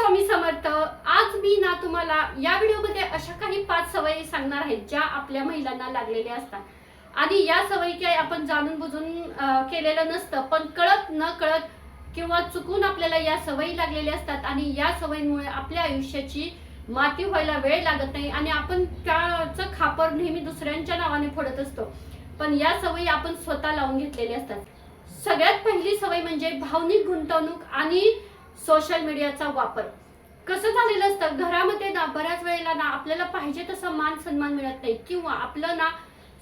स्वामी समर्थ. आज मी ना तुम्हाला या व्हिडिओमध्ये अशा काही 5 सवयी सांगणार आहे ज्या आपल्या महिलांना लागलेल्या असतात आणि या सवयी काय आपण जाणून बुजून केलेलं नसतं, पण कळत न कळत किंवा चुकून आपल्याला या सवयी लागलेल्या असतात आणि या सवयीमुळे आपल्या आयुष्याची माती व्हायला वेळ लागत नाही आणि आपण त्याचं खापर नेहमी दुसऱ्यांच्या नावाने फोडत असतो. पण या सवयी आपण स्वतः लावून घेतलेल्या असतात. सगळ्यात पहिली सवय म्हणजे भावनिक गुंतवणूक आणि सोशल मीडियाचा वापर. कसं झालेलं असतं, घरामध्ये ना बऱ्याच वेळेला ना आपल्याला पाहिजे तसा मान सन्मान मिळत नाही किंवा आपलं ना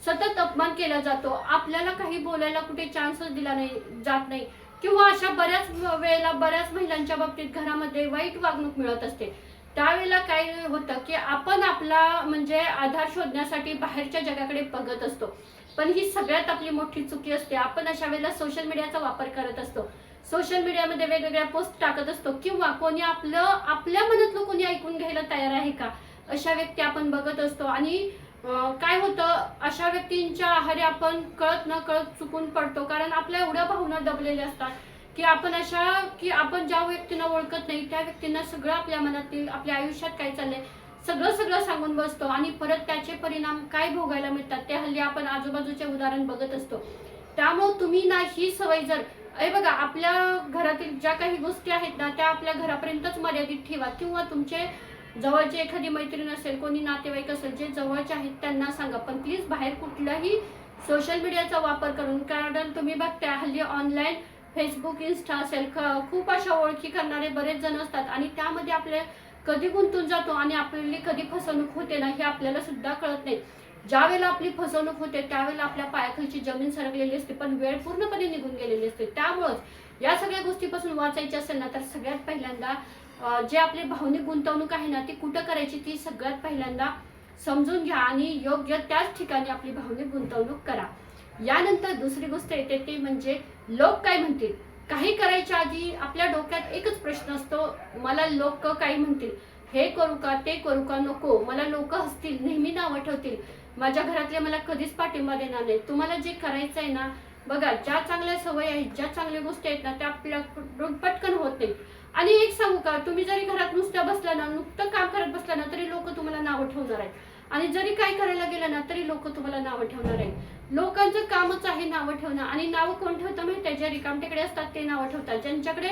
सतत अपमान केला जातो. आपल्याला काही बोलायला कुठे चान्सच दिला नाही जात नाही किंवा अशा बऱ्याच वेळेला बऱ्याच महिलांच्या बाबतीत घरामध्ये वाईट वागणूक मिळत असते. त्यावेळेला काय होतं की आपण आपला म्हणजे आधार शोधण्यासाठी बाहेरच्या जगाकडे बघत असतो, पण ही सगळ्यात आपली मोठी चुकी असते. आपण अशा वेळेला सोशल मीडियाचा वापर करत असतो. सोशल मीडियामध्ये वेगवेगळ्या पोस्ट टाकत असतो किंवा कोणी आपल्या मनातलं कोणी ऐकून घ्यायला तयार आहे का अशा व्यक्ती आपण बघत असतो आणि काय होतं, अशा व्यक्तींच्या आहारी आपण कळत न कळत चुकून पडतो. कारण आपल्या एवढ्या भावना दबलेल्या असतात की आपण ज्या व्यक्तींना ओळखत नाही त्या व्यक्तींना सगळं आपल्या मनातील आपल्या आयुष्यात काय चाललंय सगळं सांगून बसतो आणि परत त्याचे परिणाम काय भोगायला मिळतात ते हल्ली आपण आजूबाजूचे उदाहरण बघत असतो. त्यामुळे तुम्ही ना ही सवय जर बघा, आपल्या घरातील ज्या काही गोष्टी आहेत ना त्या आपल्या घरापर्यंतच मर्यादित ठेवा किंवा तुमचे जवळचे एखादी मैत्रीण असेल, कोणी नातेवाईक असेल जे जवळचे आहेत त्यांना सांगा, पण प्लीज बाहेर कुठलाही सोशल मीडियाचा वापर करून. कारण तुम्ही बघता हल्ली ऑनलाईन फेसबुक, इन्स्टा असेल, खूप अशा ओळखी करणारे बरेच जण असतात आणि त्यामध्ये आपले कधी गुंतून जातो आणि आपली कधी फसवणूक होते ना हे आपल्याला सुद्धा कळत नाही. ज्या वेळेला आपली फसवणूक होते त्यावेळेला आपल्या पायाखालची जमीन सरकलेली असते, पण वेळ पूर्णपणे निघून गेलेली असते. त्यामुळेच या सगळ्या गोष्टीपासून वाचायची असेल ना तर सगळ्यात पहिल्यांदा जे आपली भावनिक गुंतवणूक आहे ना ती कुठं करायची ती सगळ्यात पहिल्यांदा समजून घ्या आणि योग्य त्याच ठिकाणी आपली भावनिक गुंतवणूक करा. यानंतर दुसरी गोष्ट येते ती म्हणजे लोक काय म्हणतील. काही करायच्या आधी आपल्या डोक्यात एकच प्रश्न असतो, मला लोक काय म्हणतील, हे करू का ते करू का नको, मला लोक हसतील, नेहमी नावं ठेवतील, माझ्या घरातले मला कधीच पाठिंबा देणार नाही. तुम्हाला जे करायचं आहे ना बघा, ज्या चांगल्या सवयी आहेत, ज्या चांगल्या गोष्टी आहेत ना त्या आपल्या पटकन होत नाही. आणि एक सांगू का, तुम्ही जरी घरात नुसतं काम करत बसला ना तरी लोक तुम्हाला नावं ठेवणार आहेत आणि जरी काय करायला गेलं ना तरी लोक तुम्हाला नावं ठेवणार आहेत. लोकांचं कामच आहे नावं ठेवणं आणि नावं कोण ठेवतं माहिती आहे, जे रिकामटेकडे असतात ते नावं ठेवतात. ज्यांच्याकडे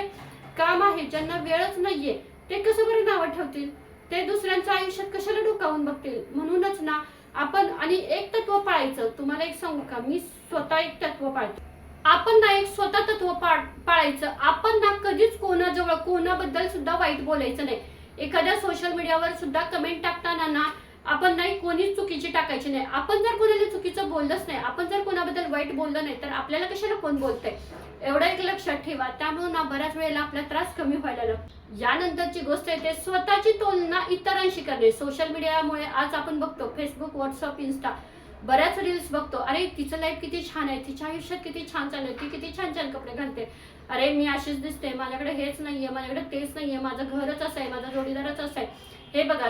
काम आहे, ज्यांना वेळच नाहीये ते कसं बरं नावं ठेवतील, ते दुसऱ्यांच्या आयुष्यात कशाला डोकावून बघतील. म्हणूनच ना आपण आणि एक तत्व पाळायचं. तुम्हाला एक सांगू का, मी स्वतः एक तत्व पाळते. आपण ना एक स्वतः तत्व पाळायचं. आपण ना कधीच कोणाजवळ कोणाबद्दल सुद्धा वाईट बोलायचं नाही. एखाद्या सोशल मीडियावर सुद्धा कमेंट टाकताना ना आपण नाही कोणीच चुकीची टाकायची नाही. आपण जर कोणाला चुकीचं बोललंच नाही, आपण जर कोणाबद्दल वाईट बोललं नाही तर आपल्याला कशाला कोण बोलतंय, एवढं एक लक्षात ठेवा. त्यामुळे ना बऱ्याच वेळेला आपला त्रास कमी व्हायला लागतो. यानंतरची गोष्ट आहे ते स्वतःची तुलना इतरांशी करणे. सोशल मीडियामुळे आज आपण बघतो फेसबुक, व्हॉट्सअप, इन्स्टा बऱ्याच रील्स बघतो. अरे तिचं लाईफ किती छान आहे, तिच्या आयुष्यात किती छान चालू आहे, ती किती छान छान कपडे घालते, अरे मी अशीच दिसते, माझ्याकडे हेच नाहीये, माझ्याकडे तेच नाहीये, माझं घरच असं आहे, माझा जोडीदारच असं आहे. हे बघा,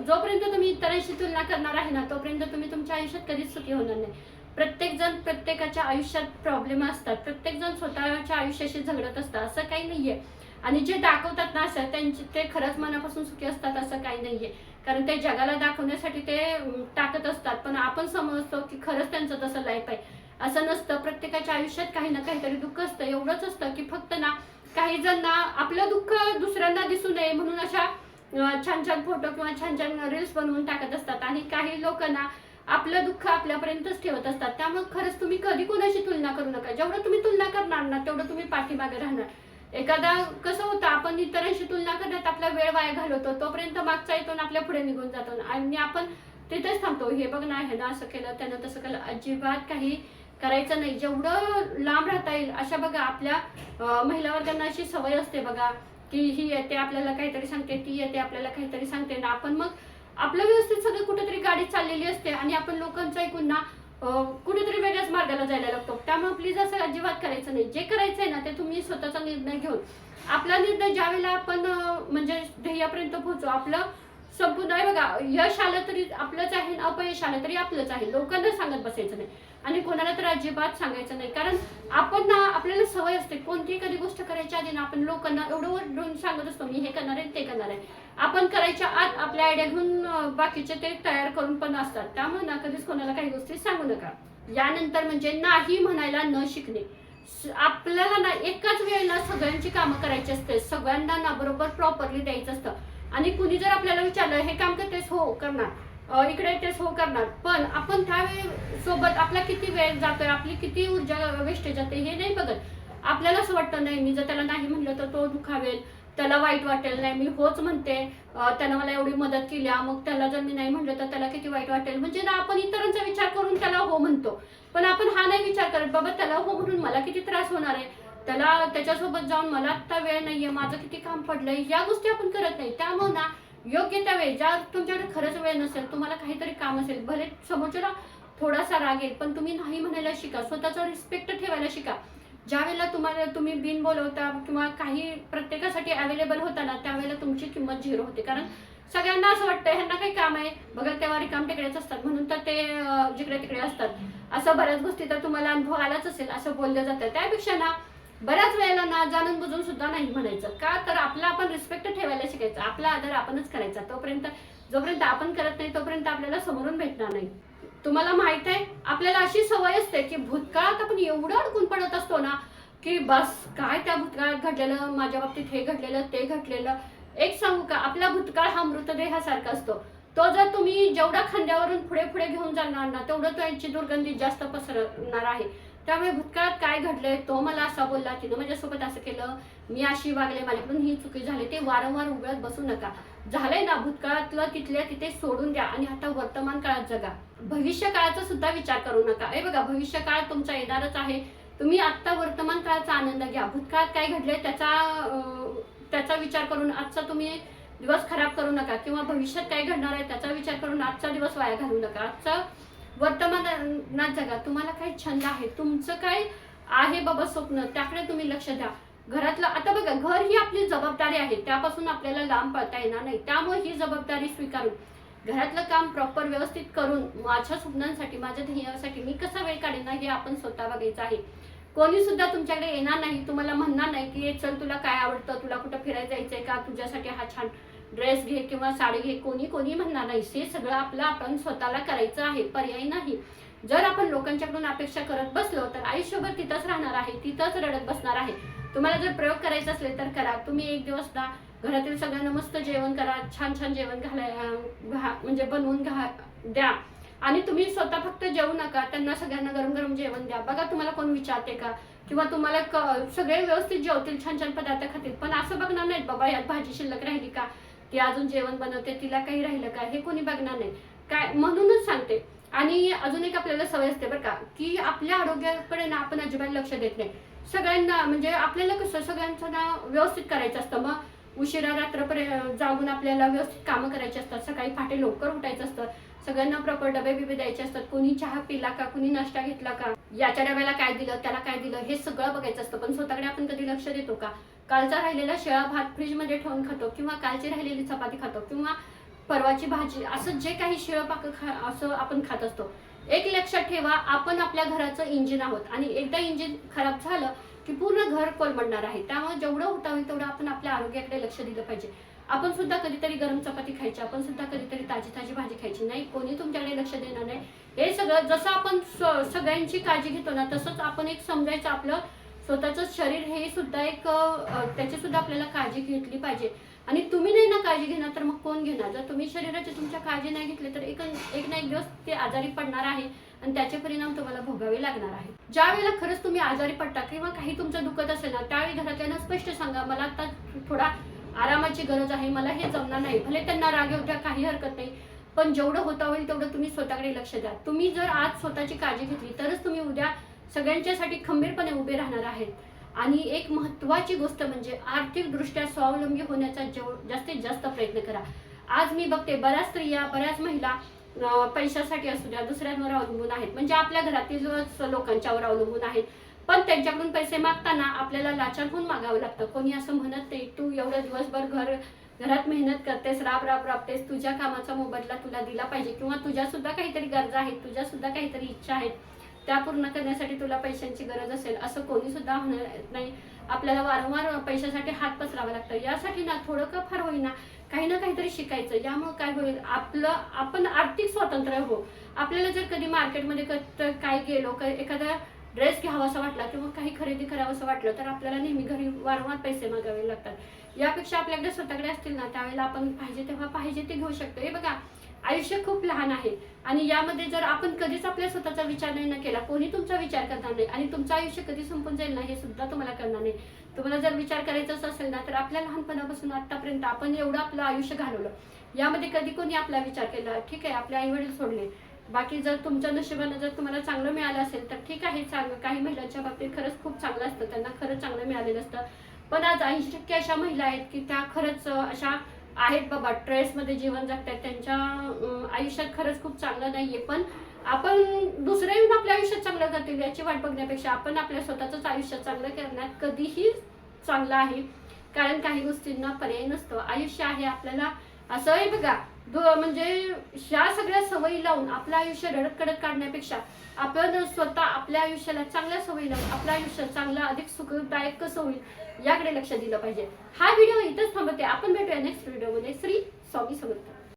जोपर्यंत तुम्ही इतरांशी तुलना करणार आहे ना तोपर्यंत तुम्ही तुमच्या आयुष्यात कधीच सुखी होणार नाही. प्रत्येक जण प्रत्येकाच्या आयुष्यात प्रॉब्लेम असतात, प्रत्येक जण स्वतःच्या आयुष्याशी झगडत असतात, असं काही नाहीये. आणि जे दाखवतात ना असं ते खरंच मनापासून सुखी असतात असं काही नाहीये. कारण ते जगाला दाखवण्यासाठी ते टाकत असतात, पण आपण समजतो की खरंच त्यांचं तसं लाईफ आहे असं नसतं. प्रत्येकाच्या आयुष्यात काही ना काहीतरी दुःख असतं. एवढंच असतं की फक्त ना काही जण ना आपलं दुःख दुसऱ्यांना दिसू नये म्हणून अशा छान छान फोटो किंवा छान छान रील्स बनवून टाकत असतात आणि काही लोक ना आपलं दुःख आपल्यापर्यंतच ठेवत असतात. त्यामुळे खरंच तुम्ही कधी कोणाशी तुलना करू नका. जेवढं तुम्ही तुलना करणार ना तेवढं तुम्ही पाठीमागे राहणार. एखादा कसं होतं, आपण इतरांशी तुलना करण्यात आपला वेळ वाया घालवतो, तोपर्यंत मागचा येतो आणि आपल्या पुढे निघून जातो आणि आपण तिथेच थांबतो. हे बघ ना, ह्यानं असं केलं, त्यानं तसं केलं. अजिबात काही करायचं नाही. जेवढं लांब राहता येईल अशा बघा आपल्या महिला वर्गांना अशी सवय असते बघा की ही येते आपल्याला काहीतरी सांगते, ती येते आपल्याला काहीतरी सांगते ना आपण मग आपलं व्यवस्थित सगळं कुठेतरी गाडी चाललेली असते आणि आपण लोकांचं ऐकून ना कुठेतरी वेगळ्याच मार्गाला जायला लागतो. त्यामुळे प्लीज असं अजिबात करायचं नाही. जे करायचंय ना ते तुम्ही स्वतःचा निर्णय घेऊन आपला निर्णय ज्यावेळेला आपण म्हणजे ध्येयापर्यंत पोहोचू, आपलं संपूर्ण आहे बघा, यश आलं तरी आपलंच आहे, अपयश आलं तरी आपलंच आहे. लोकांना सांगत बसायचं नाही आणि कोणाला तर अजिबात सांगायचं नाही. कारण आपण ना, आपल्याला सवय असते कोणतीही कधी गोष्ट करायच्या आधी ना आपण लोकांना एवढं ओरडून सांगत असतो, मी हे करणार आहे, ते करणार आहे. आपण करायच्या आत आपल्या आयडिया घेऊन बाकीचे ते तयार करून पण असतात. त्यामुळे ना कधीच कोणाला काही गोष्टी सांगू नका. यानंतर म्हणजे नाही म्हणायला न शिकणे. आपल्याला ना एकाच वेळेला सगळ्यांची कामं करायची असते, सगळ्यांना ना बरोबर प्रॉपरली द्यायचं असतं. आणि कुणी जर आपल्याला विचारलं हे काम करतेस, हो करणार, इकडे येतेस, हो करणार, पण आपण त्यावेळी सोबत आपला किती वेळ जातोय, आपली किती ऊर्जा वेस्टेज जाते हे नाही बघत. आपल्याला असं वाटतं नाही, मी जर त्याला नाही म्हणलं तर तो दुखावेल, त्याला वाईट वाटेल, नाही मी होच म्हणते, त्यानं मला एवढी मदत केली, मग त्याला जर मी नाही म्हणलं तर त्याला किती वाईट वाटेल. म्हणजे ना आपण इतरांचा विचार करून त्याला हो म्हणतो, पण आपण हा नाही विचार करत बाबा त्याला हो म्हणून मला किती त्रास होणार आहे, त्याला त्याच्यासोबत जाऊन मला आत्ता वेळ नाहीये, माझं किती काम पडलंय, या गोष्टी आपण करत नाही. त्यामुळे ना योग्य त्या वेळी, ज्या तुमच्याकडे खरंच वेळ नसेल, तुम्हाला काहीतरी काम असेल, भले समोरच्याला थोडासा राग येईल, पण तुम्ही नाही म्हणायला शिका, स्वतःचा रिस्पेक्ट ठेवायला शिका. ज्या वेळेला तुम्ही बिन बोलवता किंवा काही प्रत्येकासाठी अवेलेबल होता ना, त्यावेळेला तुमची किंमत झिरो होते. कारण सगळ्यांना असं वाटतं ह्यांना काही काम आहे बघा, तेव्हा रिकाम टेकडेच असतात म्हणून तर ते जिकडे तिकडे असतात. असं बऱ्याच गोष्टी तर तुम्हाला अनुभव आलाच असेल, असं बोललं जातं. त्यापेक्षा ना बऱ्याच वेळेला ना जाणून बुजून सुद्धा नाही म्हणायचं. का तर आपला आपण रिस्पेक्ट ठेवायला शिकायचं, आपला आदर आपणच करायचा. जोपर्यंत आपण करत नाही तोपर्यंत आपल्याला समोरून भेटणार नाही. तुम्हाला माहित आहे, आपल्याला अशी सवय असते की भूतकाळात आपण एवढं अडकून पडत असतो ना, की बस काय त्या भूतकाळात घडलेलं, माझ्या बाबतीत हे घडलेलं, ते घडलेलं. एक सांगू का, आपला भूतकाळ हा मृतदेहासारखा असतो. तो जर तुम्ही जेवढा खांद्यावरून पुढे पुढे घेऊन जाणार ना, तेवढं त्यांची दुर्गंधी जास्त पसरणार आहे. त्यामुळे भूतकाळात काय घडलंय, तो मला असा बोलला, तिनं माझ्यासोबत असं केलं, मी अशी वागले, माझ्याकडून ही चुकी झाली, ते वारंवार उघडत बसू नका. झालंय ना, भूतकाळातलं तिथल्या तिथे सोडून द्या आणि आता वर्तमान काळात जगा. भविष्य काळाचा सुद्धा विचार करू नका. हे बघा, भविष्य काळ तुमचा येणारच आहे. तुम्ही आता वर्तमान काळाचा आनंद घ्या. भूतकाळात काय घडलंय त्याचा विचार करून आजचा तुम्ही दिवस खराब करू नका, किंवा भविष्यात काय घडणार आहे त्याचा विचार करून आजचा दिवस वाया घालू नका. आजचा वर्तमानात जगा. तुम्हाला काय छंद आहे, तुमचं काय आहे बाबा स्वप्न, त्याकडे तुम्ही लक्ष द्या. घरातलं आता बघा, घर ही आपली जबाबदारी आहे, त्यापासून आपल्याला लांब पळता येणार नाही. त्यामुळे ही जबाबदारी स्वीकारून घरातलं काम प्रॉपर व्यवस्थित करून माझ्या स्वप्नांसाठी, माझ्या ध्येयासाठी मी कसा वेळ काढेन ना, हे आपण स्वतः बघायचं आहे. कोणी सुद्धा तुमच्याकडे येणार नाही, तुम्हाला म्हणणार नाही की चल तुला काय आवडतं, तुला कुठं फिरायला जायचंय का, तुझ्यासाठी हा छान ड्रेस घे किंवा साडी घे, कोणी म्हणणार नाही. हे सगळं आपलं आपण स्वतःला करायचं आहे, पर्याय नाही. जर आपण लोकांच्याकडून अपेक्षा करत बसलो तर आयुष्यभर तिथंच राहणार आहे, तिथंच रडत बसणार आहे. तुम्हाला जर प्रयोग करायचा असेल तर करा. तुम्ही एक दिवस ना घरातील सगळ्यांना मस्त जेवण करा, छान छान जेवण म्हणजे बनवून द्या, आणि तुम्ही स्वतः फक्त जेवू नका, त्यांना सगळ्यांना गरम गरम जेवण द्या. बघा तुम्हाला कोण विचारते का, किंवा तुम्हाला सगळे व्यवस्थित जेवतील, छान छान पदार्थ खातील, पण असं बघणार नाहीत बाबा यात भाजी शिल्लक राहिली का, ती अजून जेवण बनवते, तिला काही राहिलं का, हे कोणी बघणार नाही. काय म्हणूनच सांगते. आणि अजून एक आपल्याला सवय असते बरं का, की आपल्या आरोग्याकडे ना आपण अजिबात लक्ष देत नाही. सगळ्यांना म्हणजे आपल्याला कसं सगळ्यांचं ना व्यवस्थित करायचं असतं, मग उशिरा रात्रपर्यंत जागून आपल्याला व्यवस्थित कामं करायची असतात, सकाळी पहाटे लवकर उठायचं असतं, सगळ्यांना प्रॉपर डबे बिबे द्यायचे असतात, कोणी चहा पिला का, कोणी नाश्ता घेतला का, याच्या डब्याला काय दिलं, त्याला काय दिलं, हे सगळं बघायचं असतं. पण स्वतःकडे आपण कधी लक्ष देतो का? कालचा राहिलेला शिळा भात फ्रीजमध्ये ठेवून खातो, किंवा कालची राहिलेली चपाती खातो, किंवा परवाची भाजी, असं जे काही शिळं पाक असं आपण खात असतो. एक लक्षात ठेवा, आपण आपल्या घराचं इंजिन आहोत, आणि एकदा इंजिन खराब झालं की पूर्ण घर कोलमडणार आहे. त्यामुळे जेवढं होता होईल तेवढं आपण आपल्या आरोग्याकडे लक्ष दिलं पाहिजे. आपण सुद्धा कधीतरी गरम चपाती खायची, आपण सुद्धा कधीतरी ताजी भाजी खायची. नाही, कोणी तुमच्याकडे लक्ष देणार नाही. हे सगळं जसं आपण सगळ्यांची काळजी घेतो ना, तसंच आपण एक समजायचं आपलं स्वतःचं शरीर हे सुद्धा एक त्याची सुद्धा आपल्याला काळजी घेतली पाहिजे. आणि तुम्ही नाही ना काळजी घेणार तर मग कोण घेणार? जर तुम्ही शरीराची तुमच्या काळजी नाही घेतली तर एक ना एक दिवस ते आजारी पडणार आहे, आणि त्याचे परिणाम तुम्हाला भोगावे लागणार आहे. ज्या वेळेला खरंच तुम्ही आजारी पडता किंवा काही तुमचं दुखत असेल ना, त्यावेळी घरातल्यांना स्पष्ट सांगा, मला आता थोडा आरामाची गरज आहे, मला हे जमणार नाही. भले त्यांना राग येऊ द्या, काही हरकत नाही, पण जेवढं होता होईल तेवढं तुम्ही स्वतःकडे लक्ष द्या. तुम्ही जर आज स्वतःची काळजी घेतली तरच तुम्ही उद्या सगळ्यांच्यासाठी खंबीरपणे उभे राहणार आहेत. आणि एक महत्त्वाची गोष्ट म्हणजे आर्थिकदृष्ट्या स्वावलंबी होण्याचा जास्तीत जास्त प्रयत्न करा. आज मी बघते बऱ्याच स्त्रिया, बऱ्याच महिला पैशासाठी असू द्या दुसऱ्यांवर अवलंबून आहेत, म्हणजे आपल्या घरातील लोकांच्यावर अवलंबून आहेत. पण त्यांच्याकडून पैसे मागताना आपल्याला लाचार होऊन मागावं लागतं. कोणी असं म्हणत नाही, तू एवढं दिवसभर घर घरात मेहनत करतेस, राबतेस, तुझ्या कामाचा मोबदला तुला दिला पाहिजे, किंवा तुझ्या सुद्धा काहीतरी गरजा आहेत, तुझ्या सुद्धा काहीतरी इच्छा आहेत, त्या पूर्ण करण्यासाठी तुला पैशांची गरज असेल असं कोणी सुद्धा होणार नाही. आपल्याला वारंवार पैशासाठी हात पसरावा लागतं. यासाठी ना थोडं का फार होईना काही ना काहीतरी शिकायचं. यामुळे काय होईल, आपण आर्थिक स्वातंत्र्य हो. आपल्याला जर कधी मार्केटमध्ये काय गेलो, एखादा ड्रेस घ्यावासा वाटला किंवा काही खरेदी करावंसं वाटलं तर आपल्याला नेहमी घरी वारंवार पैसे मागावे लागतात. यापेक्षा आपल्याकडे स्वतःकडे असतील ना त्यावेळेला आपण पाहिजे तेव्हा पाहिजे ते घेऊ शकतो. हे बघा, आयुष्य खूप लहान आहे आणि यामध्ये जर आपण कधीच आपल्या स्वतःचा विचार नाही केला, कोणी तुमचा विचार करणार नाही आणि तुमचं आयुष्य कधी संपून जाईल ना हे सुद्धा तुम्हाला करणार नाही. तुम्हाला जर विचार करायचाच असेल ना तर आपल्या लहानपणापासून आतापर्यंत आपण एवढं आपलं आयुष्य घालवलं, यामध्ये कधी कोणी आपला विचार केला? ठीक आहे, आपले आई वडील सोडले. बाकी जर तुमच्या नशिबानं जर तुम्हाला चांगलं मिळालं असेल तर ठीक आहे, चांगलं. काही महिलांच्या बाबतीत खरंच खूप चांगलं असतं, त्यांना खरंच चांगलं मिळालेलं असतं. पण आज 80% अशा महिला आहेत की त्या खरंच अशा आहेत बाबा, ट्रेसमध्ये जीवन जगतात, त्यांच्या आयुष्यात खरंच खूप चांगलं नाहीये. पण आपण दुसरे येऊन आपल्या आयुष्यात चांगलं करतील याची वाट बघण्यापेक्षा आपण आपल्या स्वतःच आयुष्य चांगलं करण्यात कधीही चांगलं आहे. कारण काही गोष्टींना पर्याय नसतो. आयुष्य आहे आपल्याला असं आहे बघा, म्हणजे ह्या सगळ्या सवयी लावून आपलं आयुष्य रडत काढण्यापेक्षा आपण स्वतः आपल्या आयुष्याला चांगल्या सवयी लावून आपलं आयुष्य चांगलं अधिक सुखदायक कसं होईल याकडे लक्ष दिलं पाहिजे. हा व्हिडिओ इथंच थांबते. आपण भेटूया नेक्स्ट व्हिडिओमध्ये. श्री स्वामी समर्थ.